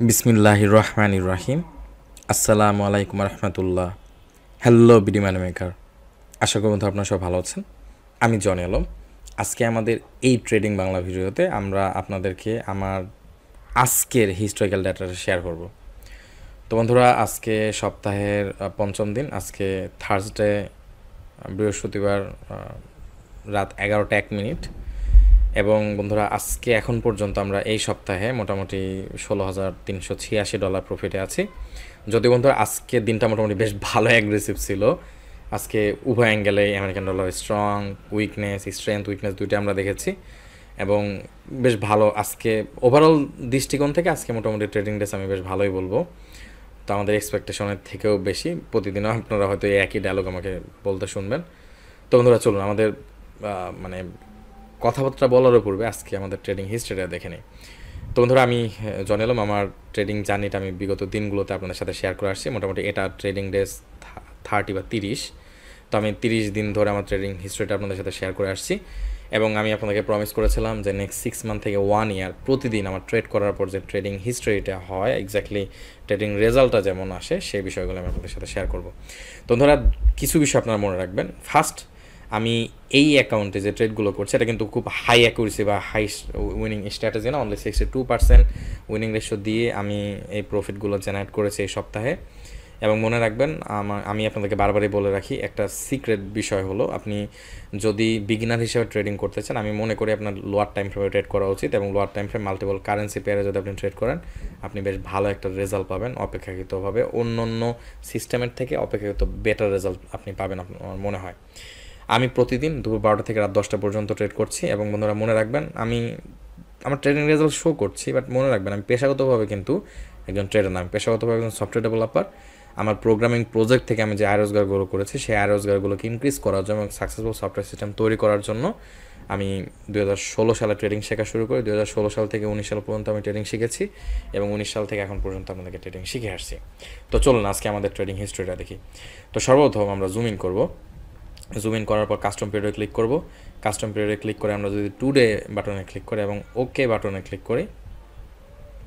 বিসমিল্লাহির রহমানির রহিম। আসসালামু আলাইকুম রহমতুল্লাহ। হ্যালো বিডি মানি মেকার, আশা করি বন্ধু আপনারা সব ভালো আছেন। আমি জনি আলম। আজকে আমাদের এই ট্রেডিং বাংলা ভিডিওতে আমরা আপনাদেরকে আমার আজকের হিস্টোরিক্যাল ডাটাটা শেয়ার করব। তো বন্ধুরা, আজকে সপ্তাহের পঞ্চম দিন, আজকে থার্সডে, বৃহস্পতিবার, রাত 11টা 1 মিনিট। এবং বন্ধুরা, আজকে এখন পর্যন্ত আমরা এই সপ্তাহে মোটামুটি $16,386 প্রফিটে আছি। যদি বন্ধুরা আজকের দিনটা মোটামুটি বেশ ভালো অ্যাগ্রেসিভ ছিল। আজকে উভয় অ্যাঙ্গেলে American dollar strong, weakness, strength, weakness দুইটা আমরা দেখেছি এবং বেশ ভালো। আজকে ওভারঅল দৃষ্টিকোণ থেকে আজকে মোটামুটি ট্রেডিং ডেস আমি বেশ ভালোই বলবো। তো আমাদের এক্সপেকটেশনের থেকেও বেশি। প্রতিদিনও আপনারা হয়তো এই একই ডায়লগ আমাকে বলতে শুনবেন। তো বন্ধুরা চলুন আমাদের মানে কথাবার্তা বলার পূর্বে আজকে আমাদের ট্রেডিং হিস্ট্রিটা দেখে নিই। তো বন্ধুরা, আমি জানালাম আমার ট্রেডিং জার্নিটা আমি বিগত দিনগুলোতে আপনাদের সাথে শেয়ার করে আসছি। মোটামুটি এটা ট্রেডিং ডেজ 30 বা 30। তো আমি 30 দিন ধরে আমার ট্রেডিং হিস্ট্রিটা আপনাদের সাথে শেয়ার করে আসছি এবং আমি আপনাদেরকে প্রমিস করেছিলাম যে নেক্সট 6 মান্থ থেকে 1 ইয়ার প্রতিদিন আমার ট্রেড করার পর যে ট্রেডিং হিস্ট্রিটা হয়, এক্স্যাক্টলি ট্রেডিং রেজাল্টটা যেমন আসে, সেই বিষয়গুলো আমি আপনাদের সাথে শেয়ার করব। তো বন্ধুরা, কিছু বিষয় আপনারা মনে রাখবেন। ফার্স্ট, আমি এই অ্যাকাউন্টে যে ট্রেডগুলো করছি এটা কিন্তু খুব হাই অ্যাকুরেসি বা হাই উইনিং স্ট্র্যাটেজি না। অনলি 62% উইনিং রেশিও দিয়ে আমি এই প্রফিটগুলো জেনারেট করেছি এই সপ্তাহে। এবং মনে রাখবেন, আমি আপনাদেরকে বারবারই বলে রাখি, একটা সিক্রেট বিষয় হলো, আপনি যদি বিগিনার হিসেবে ট্রেডিং করতে চান, আমি মনে করি আপনার লোয়ার টাইম ফ্রেমে ট্রেড করা উচিত। এবং lower time frame multiple currency পেয়ারে যদি আপনি ট্রেড করেন, আপনি বেশ ভালো একটা রেজাল্ট পাবেন। অপেক্ষাকৃতভাবে অন্য অন্য সিস্টেমের থেকে অপেক্ষাকৃত বেটার রেজাল্ট আপনি পাবেন আমার মনে হয়। আমি প্রতিদিন দুপুর 12টা থেকে রাত 10টা পর্যন্ত ট্রেড করছি। এবং বন্ধুরা মনে রাখবেন, আমি আমার ট্রেডিং রেজাল্ট শো করছি, বাট মনে রাখবেন আমি পেশাগতভাবে কিন্তু একজন ট্রেডার না, আমি পেশাগতভাবে একজন সফটওয়্যার ডেভেলপার। আমার প্রোগ্রামিং প্রজেক্ট থেকে আমি যে আয় রোজগারগুলো করেছি, সেই আয় রোজগারগুলোকে ইনক্রিজ করার জন্য এবং সাকসেসফুল সফটওয়্যার সিস্টেম তৈরি করার জন্য আমি 2016 সালে ট্রেডিং শেখা শুরু করি। 2016 সাল থেকে 19 সাল পর্যন্ত আমি ট্রেডিং শিখেছি এবং 19 সাল থেকে এখন পর্যন্ত আপনাদেরকে ট্রেডিং শিখে আসছি। তো চলুন আজকে আমাদের ট্রেডিং হিস্ট্রিটা দেখি। তো সর্বপ্রথম আমরা জুম ইন করব। জুম ইন করার পর কাস্টম পিরিয়ডে ক্লিক করব। কাস্টম পিরিয়ডে ক্লিক করে আমরা যদি টুডে বাটনে ক্লিক করি এবং ওকে বাটনে ক্লিক করি,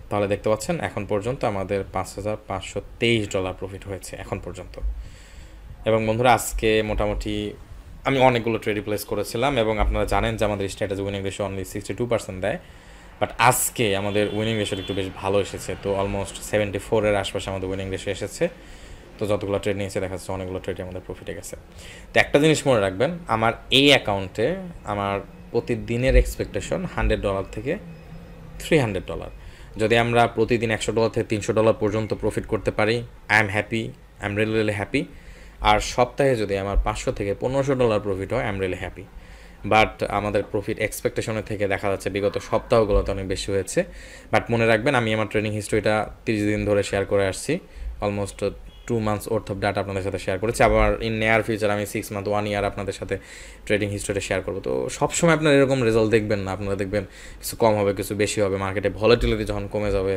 তাহলে দেখতে পাচ্ছেন এখন পর্যন্ত আমাদের $5,523 প্রফিট হয়েছে এখন পর্যন্ত। এবং বন্ধুরা, আজকে মোটামুটি আমি অনেকগুলো ট্রেড রিপ্লেস করেছিলাম এবং আপনারা জানেন যে আমাদের স্ট্র্যাটেজি উইনিং রেশিও অনলি 62% দেয়। বাট আজকে আমাদের উইনিং রেশিও একটু বেশ ভালো এসেছে। তো অলমোস্ট 74-এর আশপাশে আমাদের উইনিং রেশিও এসেছে। তো যতগুলো ট্রেড নিয়েছে দেখা যাচ্ছে অনেকগুলো ট্রেডে আমাদের প্রফিটে গেছে। তো একটা জিনিস মনে রাখবেন, আমার এই অ্যাকাউন্টে আমার প্রতিদিনের এক্সপেকটেশন $100 থেকে $300। যদি আমরা প্রতিদিন $100 থেকে $300 পর্যন্ত প্রফিট করতে পারি, I am happy, I am really really happy. আর সপ্তাহে যদি আমার $500 থেকে $1,500 প্রফিট হয়, I am really happy. But আমাদের প্রফিট এক্সপেকটেশনের থেকে দেখা যাচ্ছে বিগত সপ্তাহগুলোতে অনেক বেশি হয়েছে। বাট মনে রাখবেন, আমি আমার ট্রেনিং হিস্ট্রিটা 30 দিন ধরে শেয়ার করে আসছি। Almost 2 months worth of data আপনাদের সাথে শেয়ার করেছি। আবার ইন নেয়ার ফিউচার আমি 6 মান্থ 1 ইয়ার আপনাদের সাথে ট্রেডিং হিস্ট্রিটা শেয়ার করবো। তো সবসময় আপনারা এরকম রেজাল্ট দেখবেন না। আপনারা দেখবেন কিছু কম হবে, কিছু বেশি হবে। মার্কেটে ভলাটিলিটি যখন কমে যাবে,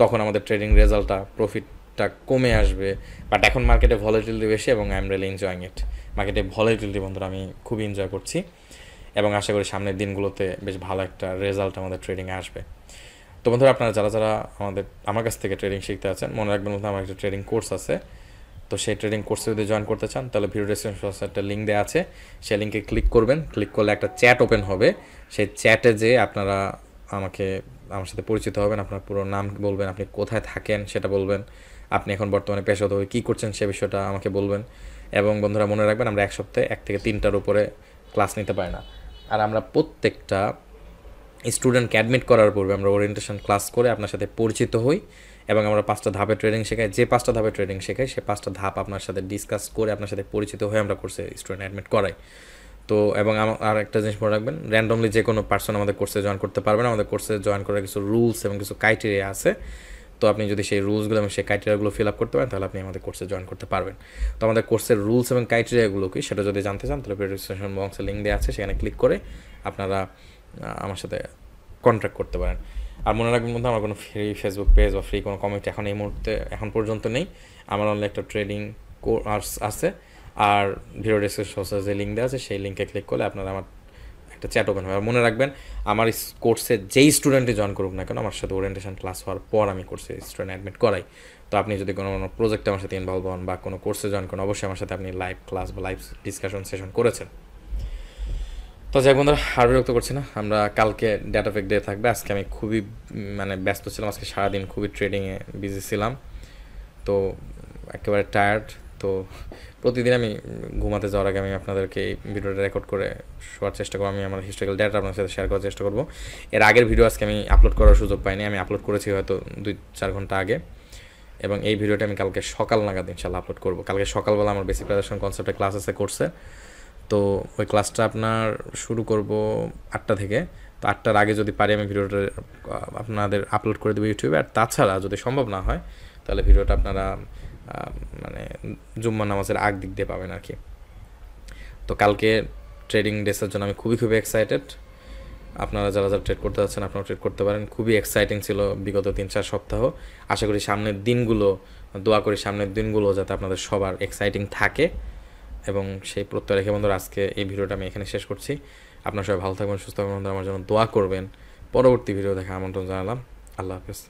তখন আমাদের ট্রেডিং রেজাল্টটা, প্রফিটটা কমে আসবে। বাট এখন মার্কেটে ভলাটিলিটি বেশি এবং I am really enjoying it. মার্কেটে ভলাটিলিটি বন্ধুরা আমি খুবই এনজয় করছি এবং আশা করি সামনের দিনগুলোতে বেশ ভালো একটা রেজাল্ট আমাদের ট্রেডিংয়ে আসবে। তো বন্ধুরা, আপনারা যারা যারা আমার কাছ থেকে ট্রেডিং শিখতে আছেন, মনে রাখবেন বন্ধু, আমার একটা ট্রেডিং কোর্স আছে। তো সেই ট্রেডিং কোর্সে যদি জয়েন করতে চান, তাহলে ভিডিও ডেসক্রিপশনে একটা লিঙ্ক দেওয়া আছে, সেই লিঙ্কে ক্লিক করবেন। ক্লিক করলে একটা চ্যাট ওপেন হবে। সেই চ্যাটে যেয়ে আপনারা আমার সাথে পরিচিত হবেন। আপনার পুরো নাম বলবেন, আপনি কোথায় থাকেন সেটা বলবেন, আপনি এখন বর্তমানে পেশাগতভাবে কী করছেন সে বিষয়টা আমাকে বলবেন। এবং বন্ধুরা মনে রাখবেন, আমরা এক সপ্তাহে 1 থেকে 3টার উপরে ক্লাস নিতে পারি না। আর আমরা প্রত্যেকটা স্টুডেন্টকে অ্যাডমিট করার পূর্বে আমরা ওরিয়েন্টেশন ক্লাস করে আপনার সাথে পরিচিত হই এবং আমরা 5টা ধাপে ট্রেডিং শেখাই। যে 5টা ধাপে ট্রেডিং শেখাই, সে 5টা ধাপ আপনার সাথে ডিসকাস করে আপনার সাথে পরিচিত হয়ে আমরা কোর্সে স্টুডেন্ট অ্যাডমিট করাই। তো এবং আর একটা জিনিস মনে রাখবেন, র্যান্ডমলি যে কোনো পার্সন আমাদের কোর্সে জয়েন করতে পারবেন। আমাদের কোর্সে জয়েন করার কিছু রুলস এবং কিছু ক্রাইটেরিয়া আছে। তো আপনি যদি সেই রুলসগুলো এবং সেই ক্রাইটেরিয়াগুলো ফিল আপ করতে পারেন, তাহলে আপনি আমাদের কোর্সে জয়েন করতে পারবেন। তো আমাদের কোর্সের রুলস এবং ক্রাইটেরিয়াগুলো কি, সেটা যদি জানতে চান, তাহলে রেজিস্ট্রেশন বক্সে লিঙ্ক দেওয়া আছে, সেখানে ক্লিক করে আপনারা আমার সাথে কন্ট্যাক্ট করতে পারেন। আর মনে রাখবেন বন্ধু, আমার কোনো ফ্রি ফেসবুক পেজ বা ফ্রি কোনো কমিউনিটি এখন পর্যন্ত নেই। আমার অনলি একটা ট্রেডিং কোর্স আছে। আর ভিডিও ডেসক্রিপশনে যে লিঙ্ক দেওয়া আছে, সেই লিঙ্কে ক্লিক করলে আপনারা আমার একটা চ্যাট ওপেন হবে। আর মনে রাখবেন, আমার কোর্সে যেই স্টুডেন্টই জয়েন করুক না কেন, আমার সাথে ওরিয়েন্টেশন ক্লাস হওয়ার পর আমি কোর্সে স্টুডেন্ট অ্যাডমিট করাই। তো আপনি যদি কোনো প্রজেক্টে আমার সাথে ইনভলভ হন বা কোনো কোর্সে জয়েন করেন, অবশ্যই আমার সাথে আপনি লাইভ ক্লাস বা লাইভ ডিসকাশন সেশন করেছেন। তো যাই বন্ধুরা, আর বিরক্ত করছি না, আমরা কালকে ডেটা ফেক ডে থাকবে। আজকে আমি খুবই ব্যস্ত ছিলাম, আজকে সারাদিন খুবই ট্রেডিংয়ে বিজি ছিলাম, তো একেবারে টায়ার্ড। তো প্রতিদিন আমি ঘুমাতে যাওয়ার আগে আমি আপনাদেরকে এই ভিডিওটা রেকর্ড করে শোয়ার চেষ্টা করবো। আমি আমার হিস্টোরিক্যাল ডেটা আপনার সাথে শেয়ার করার চেষ্টা করবো। এর আগের ভিডিও আজকে আমি আপলোড করার সুযোগ পাইনি, আমি আপলোড করেছি হয়তো 2-4 ঘন্টা আগে, এবং এই ভিডিওটা আমি কালকে সকাল নাগাদ ইনশাল্লাহ আপলোড করবো। কালকে সকালবেলা আমার বেসিক প্রেজেন্টেশন কনসেপ্টে ক্লাস আছে কোর্সে, তো ওই ক্লাসটা আপনার শুরু করব 8টা থেকে। তো 8টার আগে যদি পারি আমি ভিডিওটা আপনাদের আপলোড করে দেবো ইউটিউবে। আর তাছাড়া যদি সম্ভব না হয় তাহলে ভিডিওটা আপনারা মানে জুম্মা নামাজের আগ দিক দিয়ে পাবেন আর কি। তো কালকে ট্রেডিং ডেসের জন্য আমি খুবই এক্সাইটেড। আপনারা যারা যারা ট্রেড করতে যাচ্ছেন আপনারা ট্রেড করতে পারেন। খুবই এক্সাইটিং ছিল বিগত 3-4 সপ্তাহ। আশা করি সামনের দিনগুলো, দোয়া করি সামনের দিনগুলো যাতে আপনাদের সবার এক্সাইটিং থাকে, এবং সেই প্রত্যয় রেখে বন্ধুরা আজকে এই ভিডিওটা আমি এখানে শেষ করছি। আপনারা সবাই ভালো থাকবেন, সুস্থ থাকবেন, আমার জন্য দোয়া করবেন। পরবর্তী ভিডিও দেখা আমন্ত্রণ জানালাম। আল্লাহ হাফেজ।